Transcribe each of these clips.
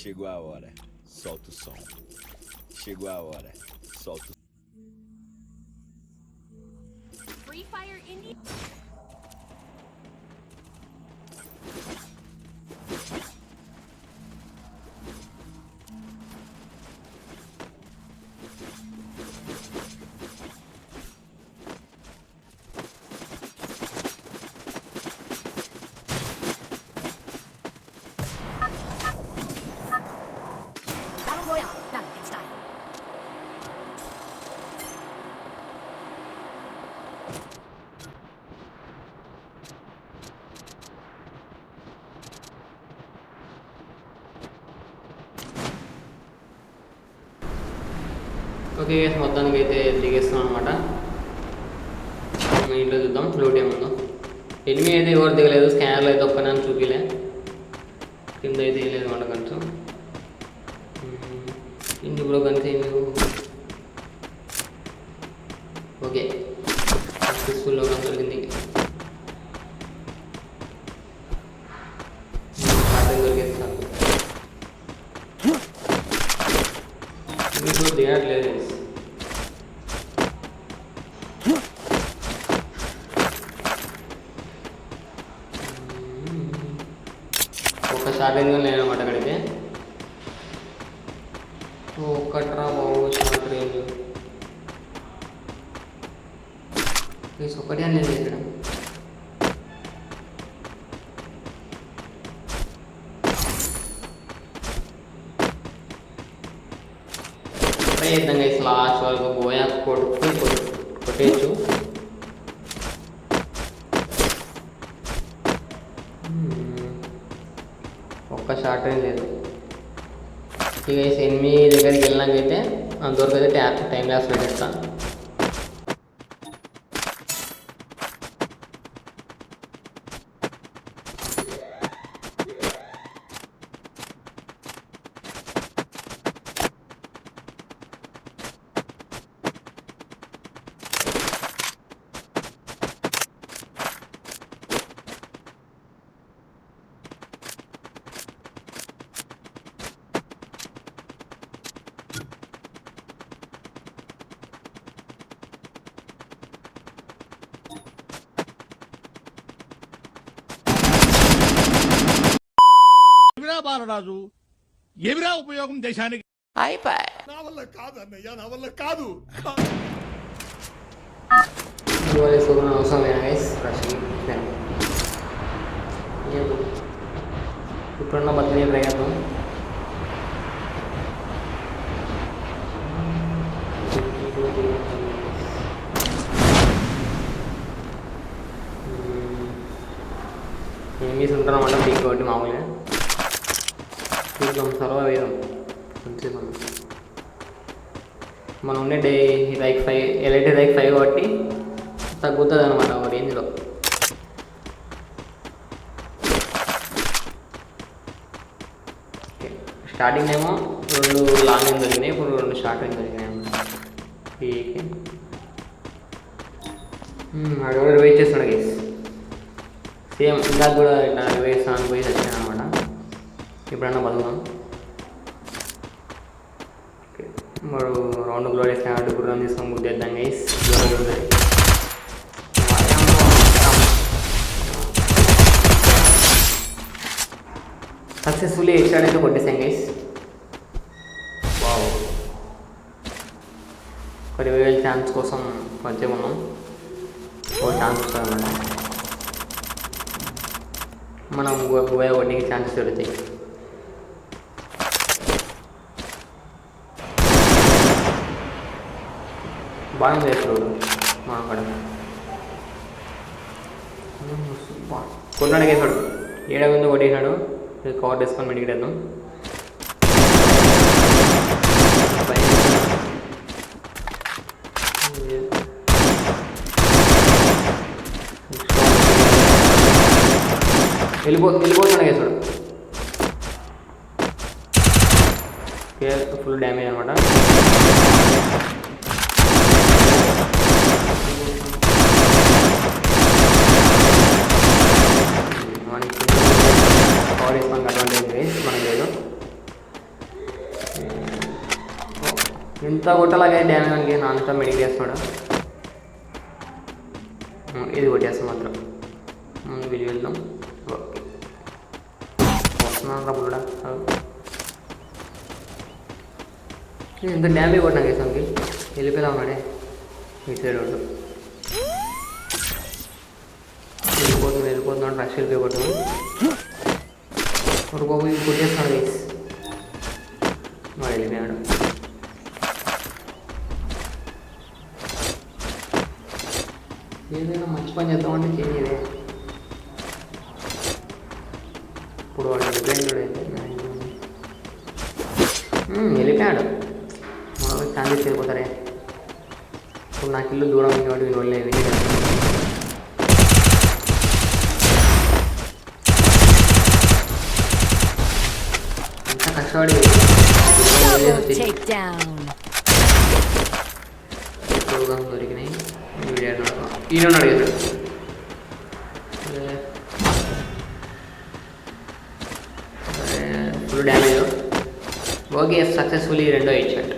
Chegou a hora, solta o som. Chegou a hora, solta o Free Fire India. Battle Royale, battle in style. Okay guys, మొత్తానికి అయితే దిగేస్తున్నాం అనమాట. మీ ఇంట్లో చూద్దాం flute ఏముందో. Enemy అయితే ఎవరు దిగలేదు, స్కానర్లు అయితే ఒక్కనే చూపిలే. కింద అయితే ఏం లేదు అనమాట కొంచెం. ఇంటి బ్రో కనుక ఓకే సక్సెస్ఫుల్లో దొరికింది. దొరికేస్తాను మీకు దిగట్లేదు. ఒక షార్ట్ లేనమాట అక్కడికి. ఒక్కట్రా బాబు షార్ట్ రేంజ్ ప్లీజ్ ఒకటి అని లేదు ఇక్కడ. ట్రై చేద్దాం గైస్, లాస్ట్ వరకు గోయా కొట్టేయచ్చు. ఒక్క షార్ట్ రేంజ్ లేదు. ఇక ఎనిమిది దగ్గరికి వెళ్ళినాకైతే అంతవరకు అయితే టైం ల్యాప్స్ పెట్టేస్తాను. ఏమిరా బాలరాజు, ఏమిరా ఉపయోగం దేశానికి? అయిపోయి నా వల్ల కాదు అన్నయ్య, నా వల్ల కాదు. అవసరం లేదా గైస్? ఇప్పుడున్న బతిని ట్రై చేద్దాం. ఏమీస్ ఉంటున్నామంటే పీక్ ఒకటి మామూలుగా చూద్దాం, సర్వైవ్ అయ్యాం మంచిగా. మనం ఉండే రైక్ 5 ఎలైట్ రైక్ 5 కాబట్టి తగ్గుతుంది అనమాట ఒక రేంజ్లో. స్టార్టింగ్ ఏమో 2 లాంగ్ ఏం దొరికినాయి, ఇప్పుడు 2 షార్ట్ ఏం దొరికినాయి అన్నమాట. అక్కడ వెయిట్ చేస్తున్నాడు గైస్. సేమ్ ఇంకా కూడా ఇట్లా వేస్ట్ ఆన్ పోయి వచ్చాను అనమాట. ఇప్పుడన్నా బతుకుదాం. మరి రౌండ్ గ్లోడ్ వేసిన కాబట్టి గుర్రం తీసుకొని గుద్దేద్దాం గైస్. సక్సెస్ఫుల్లీ హెడ్షాట్ అయితే కొట్టేసాం గైస్. వావ్, ఒక రివైవల్ ఛాన్స్ కోసం కొంచెం ఉన్నాం. ఓ ఛాన్స్ వస్తుంది అన్నమాట. మనం గోయా కొట్టికి ఛాన్సెస్ దొరుకుతాయి. బాగా చేస్తాడు మా అక్కడ కొన్నాడు వేసాడు. 7 ముందు కొట్టేసాడు. కవర్ చేసుకొని మెడికేద్దాం. వెళ్ళిపోతున్నాడు వేసాడు. ఫుల్ డ్యామేజ్ అనమాట. మనకి పవర్ వేసుకోవడానికి అడ్వాంటేజ్ మనకి లేదు. ఎంత కొట్టలాగే డ్యామేజ్ మనకి నాన్ స్టాప్ మెడిక్ చేస్తున్నాడు. ఇది కొట్టేస్తాం మాత్రం. వీళ్ళు వెళ్దాం. ఓకే వస్తున్నాను రా బుల్లడా. ఎంత డ్యామేజ్ కొట్టినా కేసానికి వెళ్ళిపోయేలా ఉన్నాడే. ఇటు సైడ్ ఉండు వెళ్ళిపోతున్నాడు. రష్ వెళ్ళిపోయి ఒక బాబు ఇది కొట్టేస్తున్నాడు గైస్. వాడు వెళ్ళిపోయాడు. ఏదైనా మంచి పని చేద్దామంటే చేయలేదే. ఇప్పుడు వాడు వెళ్ళిపోయాడు. వెళ్ళిపోయాడు. మనం ఛాన్సెస్ వెళ్ళిపోతారే. ఇప్పుడు నాకు ఇల్లు దూరం ఉంది కాబట్టి వీళ్ళు వెళ్ళలేదు. ఎంత కష్టపడి దొరికినాయి. ఈయన అడిగాడు. Full damage. ఓకే సక్సెస్ఫుల్లీ 2వ హెడ్‌షాట్.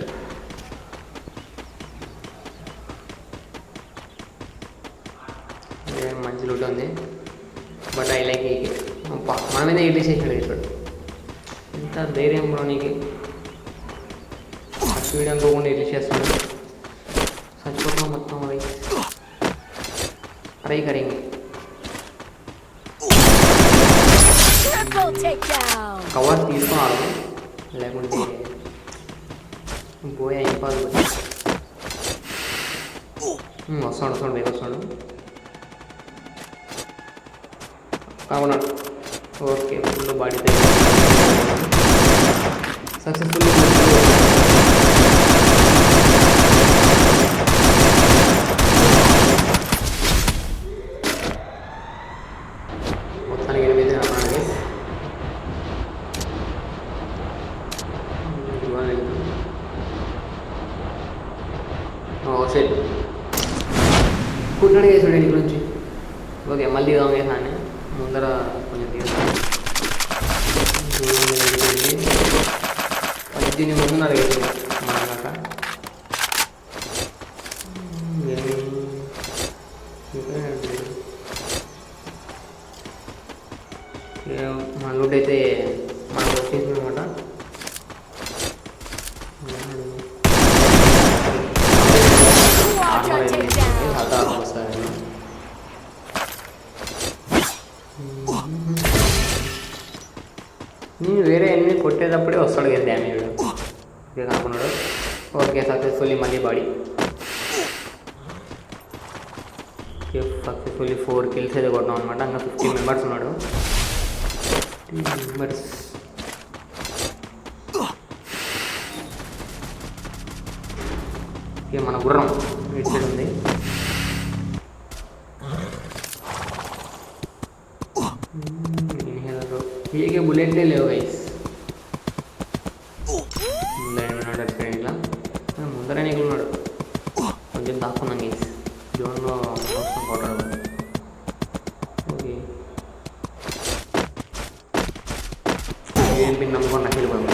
మంచి లూట్ ఉంది. But I like AK. మన మీద ఇడ్లీ చేసాడు ఇప్పుడు. ఎంత ధైర్యం బ్రో నీకు. స్పీడ్ అనుకోకుండా ఇడ్లీ చేస్తాడు. చచ్చిపోతున్నాం మొత్తం. అవి ట్రై కరింగ్ కవర్ తీసుకున్నాడు. లేకుంటే పోయా ఇంపాదు. వస్తాడు బైక్ వస్తాడు. అవునా ఓకే ఫుల్ బాడీ సక్సెస్ఫుల్. మొత్తానికి 8 అన్నాడు. కుట్టినాడు వేసాడు ఇంటి గురించి. ఓకే మళ్ళీ వేసాను ముందర కొంచెం దీన్ని ముందున్నారు వేసాడు మనక. మన లూట్ అయితే మనకు వచ్చేసింది అనమాట. నేను వేరే ఎన్ని కొట్టేటప్పుడే వస్తాడు కదా డ్యామేజ్ అనుకున్నాడు. ఓకే సక్సెస్ఫుల్లీ మళ్ళీ బాడీ. సక్సెస్ఫుల్లీ 4 kills అయితే కొట్టాం అనమాట. ఇంకా 15 members ఉన్నాడు. 15 members. ఓకే మన గుర్రం ఇటు సైడ్ ఉంది. ఏకే బుల్లెట్లే లేవు గైస్. ఇట్లా ముందర నీకున్నాడు. కొంచెం దాక్కున్నాం గైస్. జోన్లో కొట్టాడు. ఓకే ఏం పిన్ నమ్ముకొని నాకు వెళ్ళిపోయాను.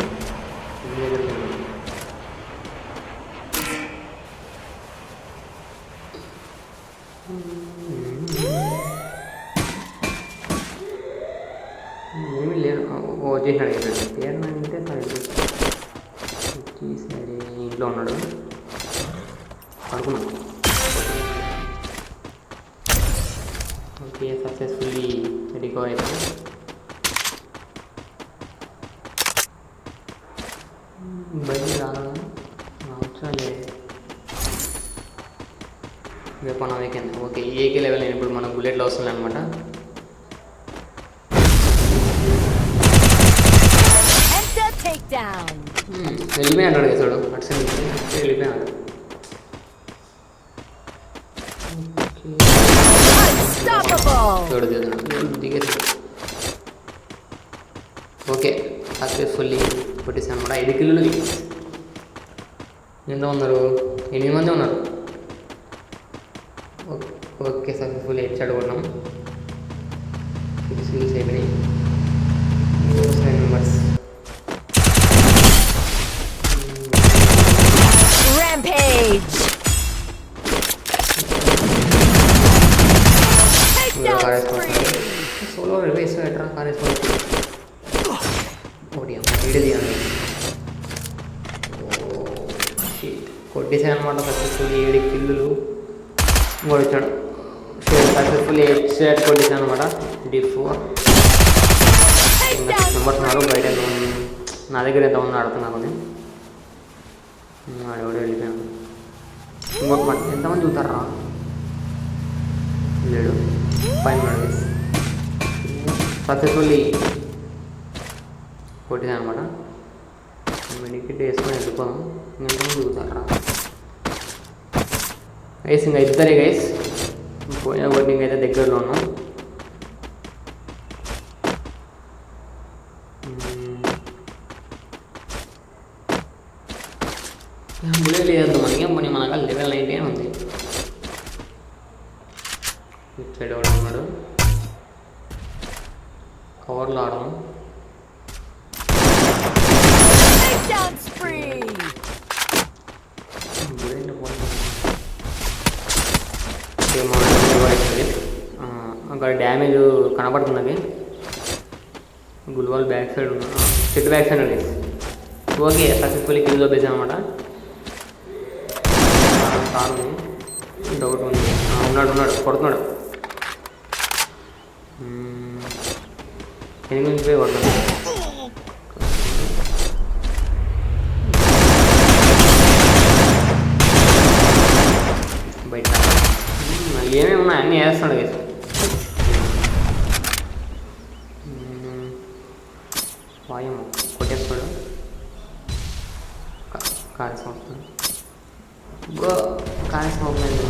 ఏమీ లేదు. వచ్చేసాడు పేరునంటే సరే వచ్చేసాడు. ఇంట్లో ఉన్నాడు పడుకున్నాడు. ఓకే సక్సెస్ఫుల్లీ రికవర్ అయిపోయింది. బయట రావచ్చాలే వెపన్ అవైకింది. ఓకే ఏకే లెవెల్ ఇప్పుడు మన బుల్లెట్లో వస్తుంది అనమాట. వెళ్ళిపోయాడు వేసాడు. అటు సైడ్ వెళ్ళిపోయాడు. దిగేసాడు. ఓకే సక్సెస్ఫుల్లీ కొట్టేసాను అనమాట. 5 kills. ఎంత ఉన్నారు? 8 మంది ఉన్నారు. ఓకే సక్సెస్ఫుల్లీ హెడ్‌షాట్ కొన్నాం. 6 kills అయిపోయినాయి. 7 members. ఏంట్రా కార్ వేసుకోవచ్చు ఒకటి వీడియో తీయండి కొట్టేసాను అనమాట సక్సెస్ఫుల్ 7 కిల్లులు వచ్చాడు సక్సెస్ఫుల్ 8 షాట్ కొట్టేసాను అనమాట డిఫ్ నెంబర్స్ ఉన్నారు బయట నా దగ్గర ఎంత ఉంది ఆడుతున్నారు అని ఎవడో వెళ్ళిపోయాను ఇంకొక ఎంతమంది చూస్తారా లేడు పైన సక్సెస్ఫుల్లీ కొట్టింది అనమాట మెడికెట్ వేసుకొని వెళ్ళిపోదాం ఎంతమంది చూస్తారా గైస్ ఇంకా ఇద్దరే గైస్ పోయిన ఓటింగ్ అయితే దగ్గరలో ఉన్నాం బుల్లెట్ లేదు మనకి పోనీ మనకు లెవెల్ 19 ఉంది ఇటు సైడ్ ఎవడు ఉన్నాడు కవర్లో ఆడదాం Down spree. అక్కడ డ్యామేజ్ కనపడుతున్నది గుల్వాల్ బ్యాక్ సైడ్ ఉన్న చెట్టు బ్యాక్ సైడ్ ఉంది ఓకే సక్సెస్ఫుల్లీ కిల్ చూపేసాం అనమాట కారు డౌట్ ఉంది ఉన్నాడు కొడుతున్నాడు ఎనిమిది పోయి కొడుతున్నాడు బయట ఏమేమి ఉన్నాయి అన్నీ వేస్తున్నాడు కదా వాయము కొట్టేస్తాడు కాల్సిన వస్తుంది బ్రో కాల్సిన అవుతుంది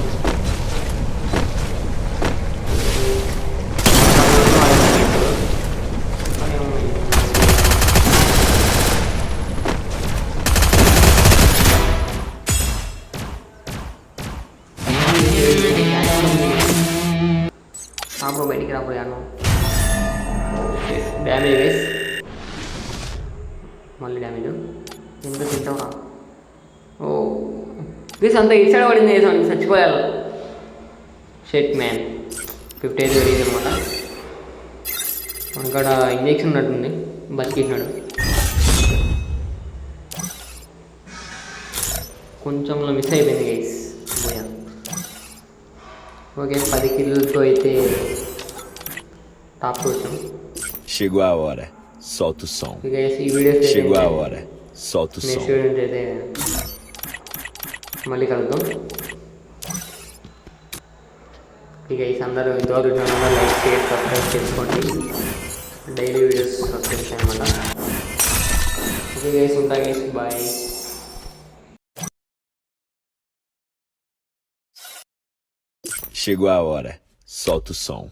బ్రో బయటికి రాబోయాను డ్యామేజ్ వేస్ మళ్ళీ డ్యామేజ్ ఎంత తింటావా ఓ ప్లీజ్ అంతా ఈ సైడ్ పడింది వేసాను చచ్చిపోయాలి షెట్ మ్యాన్ 55 పెరిగింది అనమాట అక్కడ ఇంజక్షన్ ఉన్నట్టుంది బతికినాడు కొంచెంలో మిస్ అయిపోయింది గైస్ పోయా ఓకే 10 కిలోలతో అయితే టాప్కి వచ్చాం Chegou a hora, solta o som. ఇక ఈ videos Chegou a hora, solta o next som. Video అయితే మళ్ళీ కలుద్దాం ఇక ఈ అందరూ ఇంతవరకు లైక్ షేర్ సబ్స్క్రైబ్ చేసుకోండి డైలీ వీడియోస్ వస్తాయి అన్నమాట ఓకే గైస్ ఉంటా guys bye Chegou a hora, solta o som.